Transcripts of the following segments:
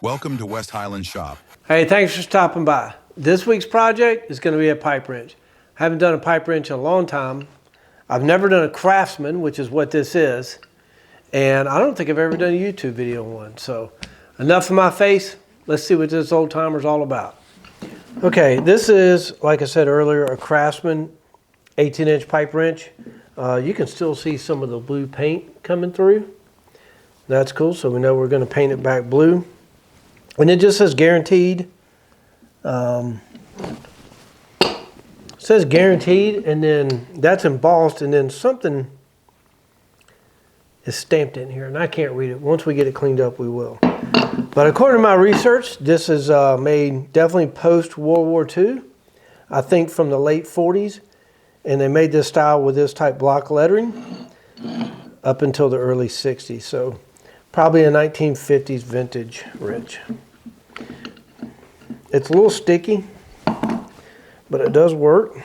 Welcome to West Highland Shop. Hey, thanks for stopping by. This week's project is going to be a pipe wrench. I haven't done a pipe wrench in a long time. I've never done a Craftsman, which is what this is. And I don't think I've ever done a YouTube video on one. So enough of my face. Let's see what this old timer's all about. Okay, this is, like I said earlier, a Craftsman 18-inch pipe wrench. You can still see some of the blue paint coming through. That's cool, so we know we're going to paint it back blue. And it just says guaranteed. It says guaranteed, and then that's embossed, and then something is stamped in here, and I can't read it. Once we get it cleaned up, we will. But according to my research, this is made definitely post-World War II. I think from the late 40s, and they made this style with this type block lettering up until the early 60s. So probably a 1950s vintage wrench. It's a little sticky, but it does work.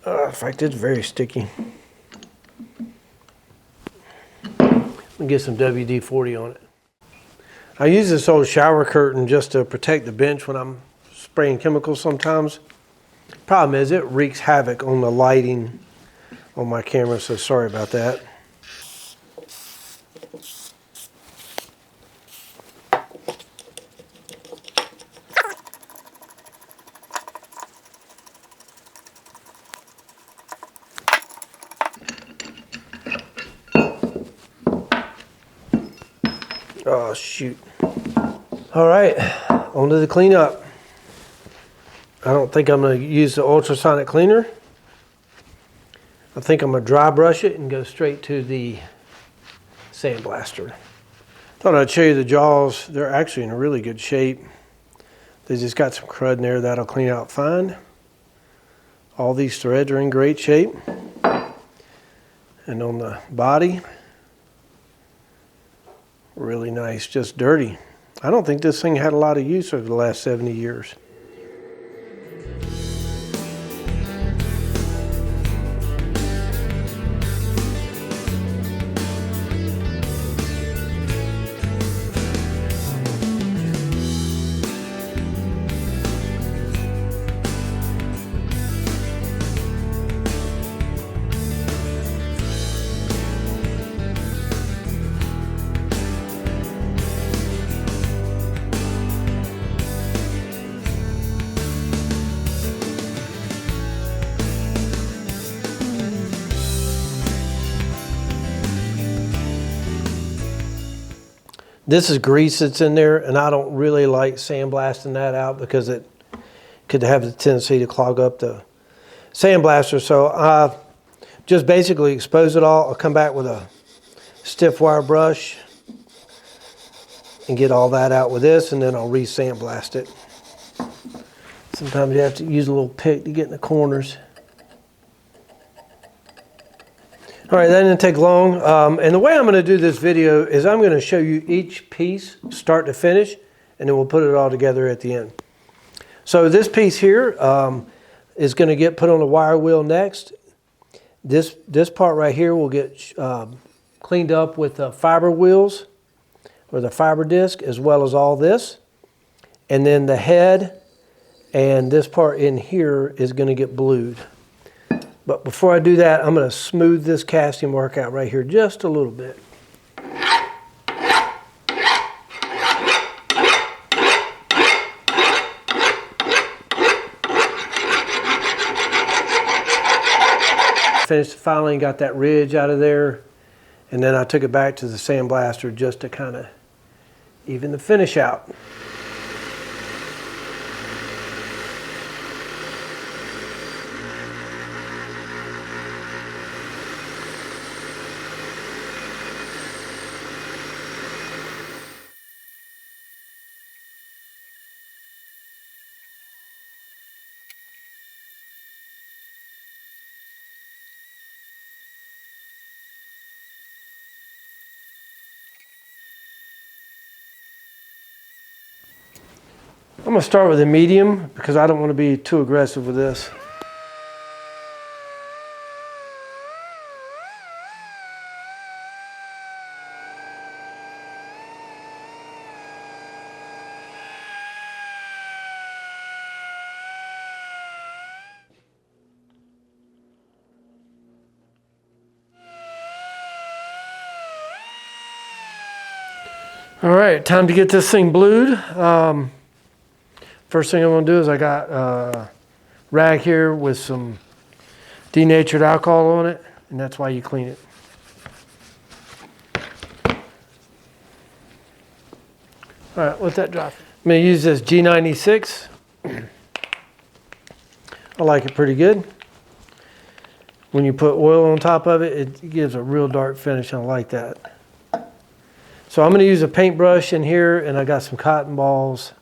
In fact, it's very sticky. Let me get some WD-40 on it. I use this old shower curtain just to protect the bench when I'm spraying chemicals sometimes. Problem is, it wreaks havoc on the lighting on my camera, so sorry about that. Oh, shoot. All right, on to the cleanup. I don't think I'm going to use the ultrasonic cleaner. I think I'm going to dry brush it and go straight to the sandblaster. Thought I'd show you the jaws. They're actually in a really good shape. They just got some crud in there. That'll clean out fine. All these threads are in great shape. And on the body, really nice, just dirty. I don't think this thing had a lot of use over the last 70 years. This is grease that's in there, and I don't really like sandblasting that out because it could have the tendency to clog up the sandblaster. So I just basically expose it all. I'll come back with a stiff wire brush and get all that out with this, and then I'll re-sandblast it. Sometimes you have to use a little pick to get in the corners. All right, that didn't take long. And the way I'm going to do this video is I'm going to show you each piece start to finish, and then we'll put it all together at the end. So this piece here is going to get put on the wire wheel next. This part right here will get cleaned up with the fiber wheels or the fiber disc, as well as all this. And then the head and this part in here is going to get blued. But before I do that, I'm going to smooth this casting mark out right here just a little bit. Finished the filing, got that ridge out of there, and then I took it back to the sandblaster just to kind of even the finish out. I'm going to start with a medium because I don't want to be too aggressive with this. All right, time to get this thing blued. First thing I'm gonna do is I got a rag here with some denatured alcohol on it, and that's why you clean it. All right, let that dry. I'm gonna use this G96. I like it pretty good. When you put oil on top of it, it gives a real dark finish, and I like that. So I'm gonna use a paintbrush in here, and I got some cotton balls.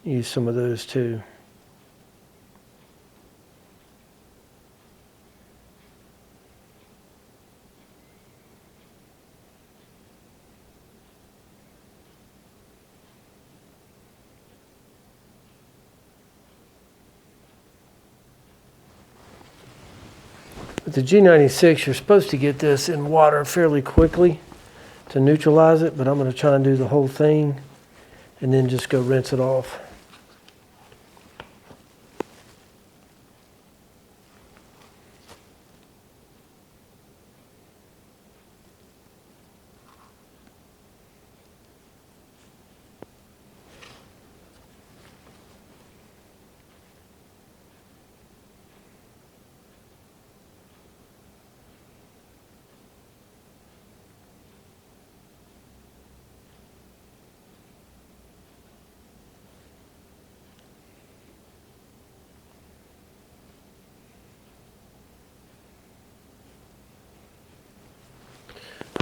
Use some of those too. With the G96, you're supposed to get this in water fairly quickly to neutralize it, but I'm going to try and do the whole thing and then just go rinse it off.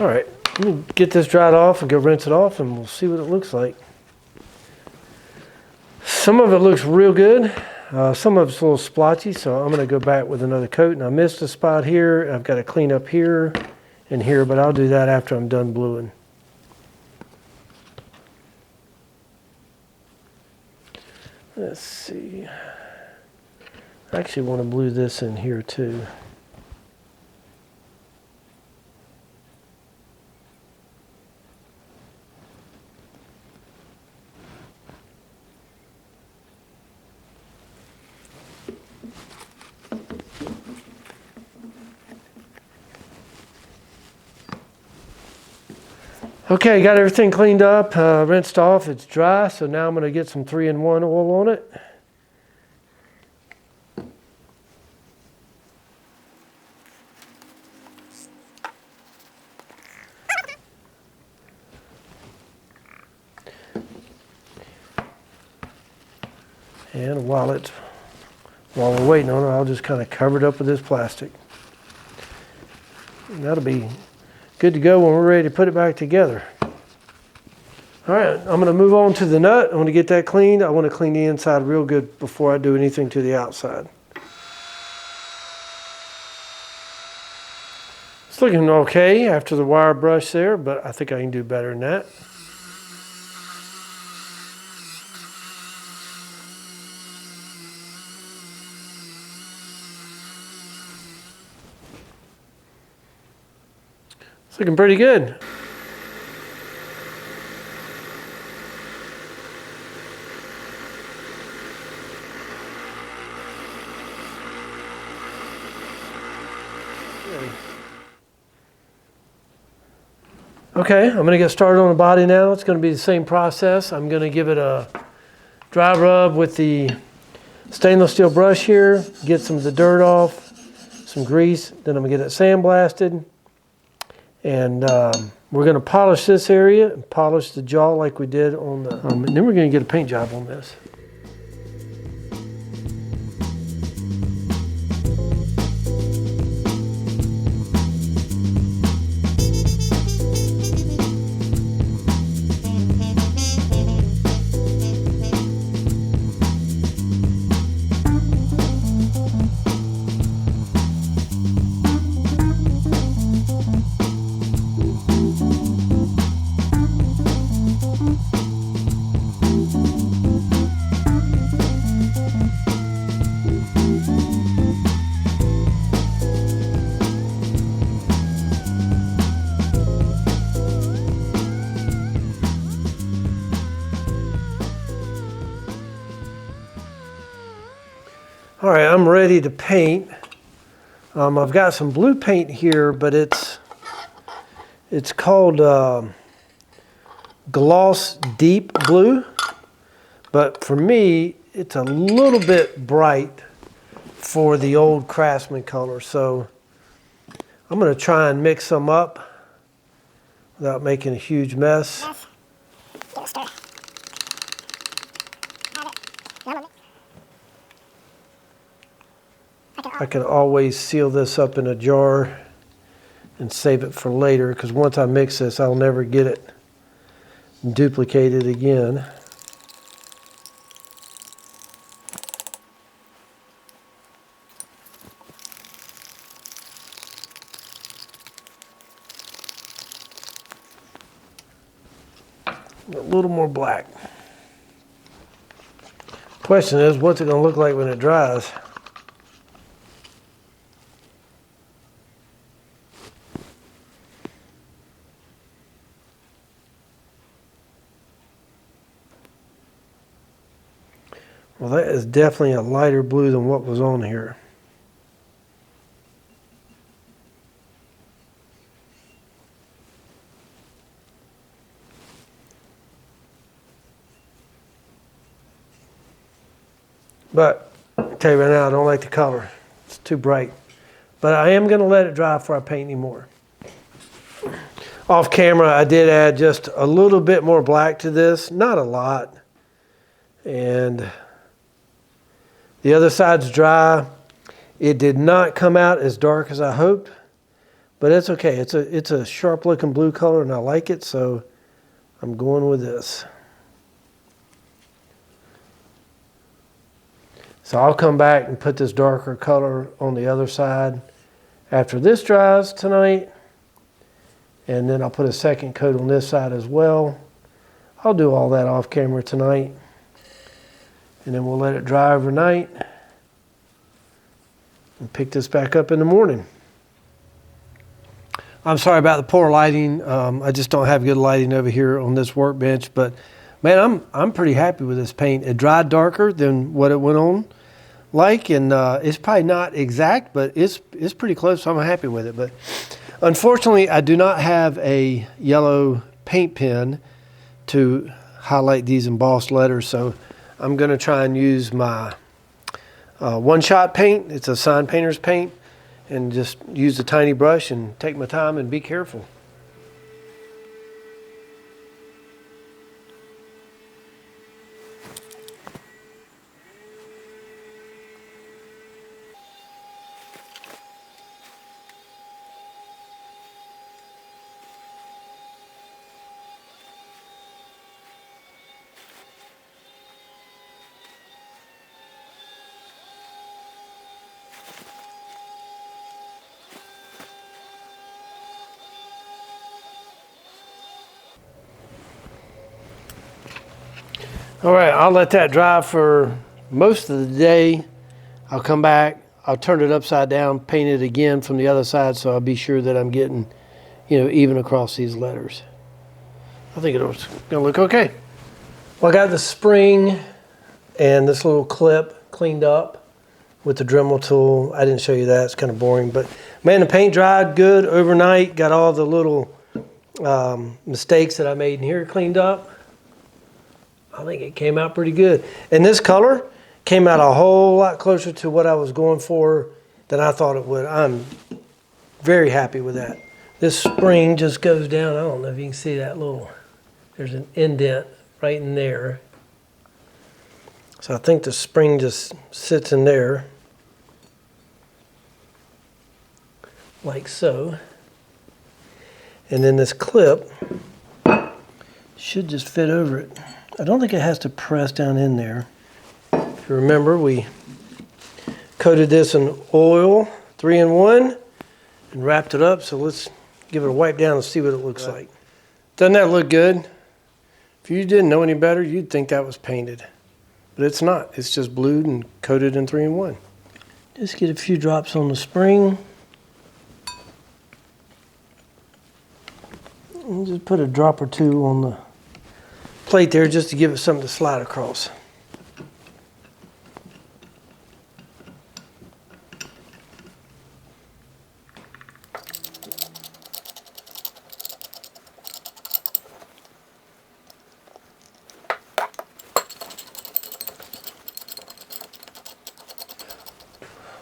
All right, let me get this dried off and go rinse it off, and we'll see what it looks like. Some of it looks real good. Some of it's a little splotchy, so I'm going to go back with another coat. And I missed a spot here. I've got to clean up here and here, but I'll do that after I'm done bluing. Let's see. I actually want to blue this in here too. Okay, got everything cleaned up, rinsed off, it's dry, so now I'm going to get some 3-in-1 oil on it. And while we're waiting on it, I'll just kind of cover it up with this plastic. And that'll be good to go when we're ready to put it back together. All right, I'm going to move on to the nut. I want to get that cleaned. I want to clean the inside real good before I do anything to the outside. It's looking okay after the wire brush there, but I think I can do better than that. It's looking pretty good. Okay, I'm going to get started on the body now. It's going to be the same process. I'm going to give it a dry rub with the stainless steel brush here, get some of the dirt off, some grease, then I'm going to get it sandblasted. And we're going to polish this area and polish the jaw like we did on the, and then we're going to get a paint job on this. All right, I'm ready to paint. I've got some blue paint here, but it's It's called Gloss Deep Blue, but for me, it's a little bit bright for the old Craftsman color. So I'm going to try and mix them up without making a huge mess. I can always seal this up in a jar and save it for later, because once I mix this, I'll never get it duplicated again. A little more black. Question is, what's it going to look like when it dries? Well, that is definitely a lighter blue than what was on here. But I'll tell you right now, I don't like the color. It's too bright. But I am going to let it dry before I paint anymore. Off camera, I did add just a little bit more black to this. Not a lot. And the other side's dry. It did not come out as dark as I hoped. But it's okay. It's a sharp looking blue color and I like it. So I'm going with this. So I'll come back and put this darker color on the other side after this dries tonight. And then I'll put a second coat on this side as well. I'll do all that off camera tonight. And then we'll let it dry overnight. And pick this back up in the morning. I'm sorry about the poor lighting. I just don't have good lighting over here on this workbench. But man, I'm pretty happy with this paint. It dried darker than what it went on like, and it's probably not exact, but it's pretty close, so I'm happy with it. But unfortunately, I do not have a yellow paint pen to highlight these embossed letters, so I'm going to try and use my one-shot paint. It's a sign painter's paint, and just use a tiny brush and take my time and be careful. All right, I'll let that dry for most of the day. I'll come back, I'll turn it upside down, paint it again from the other side, so I'll be sure that I'm getting, even across these letters. I think it's gonna look okay. Well, I got the spring and this little clip cleaned up with the Dremel tool. I didn't show you that, it's kind of boring, but man, the paint dried good overnight. Got all the little mistakes that I made in here cleaned up. I think it came out pretty good. And this color came out a whole lot closer to what I was going for than I thought it would. I'm very happy with that. This spring just goes down. I don't know if you can see that there's an indent right in there. So I think the spring just sits in there. Like so. And then this clip should just fit over it. I don't think it has to press down in there. If you remember, we coated this in oil, 3-in-1, and wrapped it up. So let's give it a wipe down and see what it looks like. Doesn't that look good? If you didn't know any better, you'd think that was painted. But it's not. It's just blued and coated in 3-in-1. Just get a few drops on the spring. And just put a drop or two on the plate there just to give it something to slide across.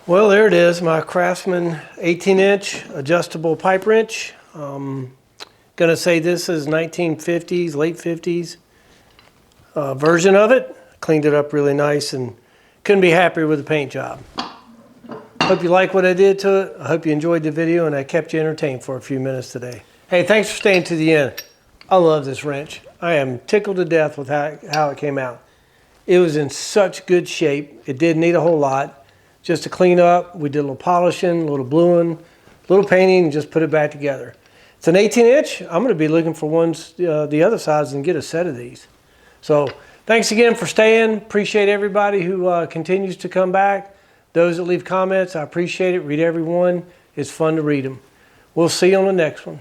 Well, there it is, my Craftsman 18-inch adjustable pipe wrench. Gonna say this is 1950s, late 50s version of it. Cleaned it up really nice and couldn't be happier with the paint job. Hope you like what I did to it. I hope you enjoyed the video and I kept you entertained for a few minutes today. Hey, thanks for staying to the end. I love this wrench. I am tickled to death with how it came out. It was in such good shape. It didn't need a whole lot. Just to clean up, we did a little polishing, a little bluing, a little painting, and just put it back together. It's an 18-inch. I'm going to be looking for ones the other size and get a set of these. So thanks again for staying. Appreciate everybody who continues to come back. Those that leave comments, I appreciate it. Read every one. It's fun to read them. We'll see you on the next one.